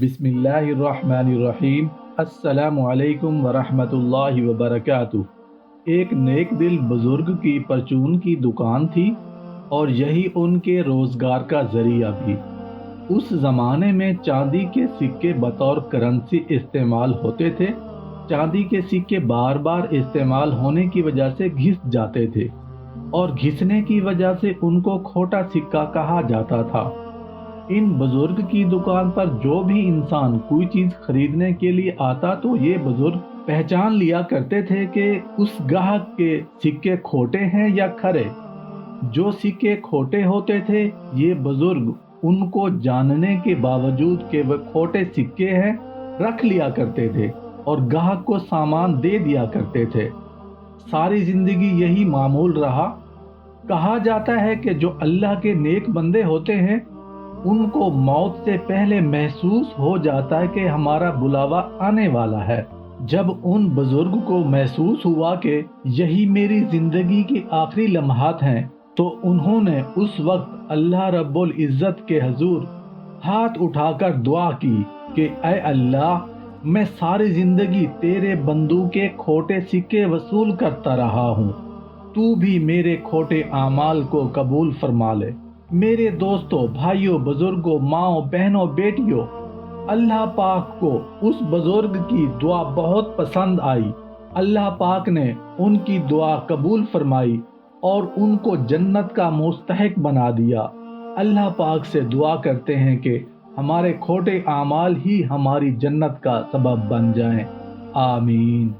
बिस्मिल्लाहिर्रहमानिर्रहीम। अस्सलामु अलैकुम वरहमतुल्लाहि वबरकातुह। एक नेक दिल बुजुर्ग की परचून की दुकान थी और यही उनके रोजगार का जरिया भी। उस जमाने में चांदी के सिक्के बतौर करेंसी इस्तेमाल होते थे। चांदी के सिक्के बार बार इस्तेमाल होने की वजह से घिस जाते थे और घिसने की वजह से उनको खोटा सिक्का कहा जाता था। इन बुजुर्ग की दुकान पर जो भी इंसान कोई चीज खरीदने के लिए आता तो ये बुजुर्ग पहचान लिया करते थे कि उस ग्राहक के सिक्के खोटे हैं या खरे। जो सिक्के खोटे होते थे ये बुजुर्ग उनको जानने के बावजूद कि वह खोटे सिक्के हैं रख लिया करते थे और ग्राहक को सामान दे दिया करते थे। सारी जिंदगी यही मामूल रहा। कहा जाता है कि जो अल्लाह के नेक बंदे होते हैं उनको मौत से पहले महसूस हो जाता है कि हमारा बुलावा आने वाला है। जब उन बुजुर्ग को महसूस हुआ कि यही मेरी जिंदगी के आखिरी लम्हात हैं तो उन्होंने उस वक्त अल्लाह रब्बुल इज्जत के हजूर हाथ उठाकर दुआ की कि ऐ अल्लाह, मैं सारी जिंदगी तेरे बंदू के खोटे सिक्के वसूल करता रहा हूँ, तू भी मेरे खोटे आमाल को कबूल फरमा ले। मेरे दोस्तों, भाइयों, बुजुर्गों, माओ, बहनों, बेटियों, अल्लाह पाक को उस बुजुर्ग की दुआ बहुत पसंद आई। अल्लाह पाक ने उनकी दुआ कबूल फरमाई और उनको जन्नत का मुस्तहिक बना दिया। अल्लाह पाक से दुआ करते हैं कि हमारे खोटे आमाल ही हमारी जन्नत का सबब बन जाएं। आमीन।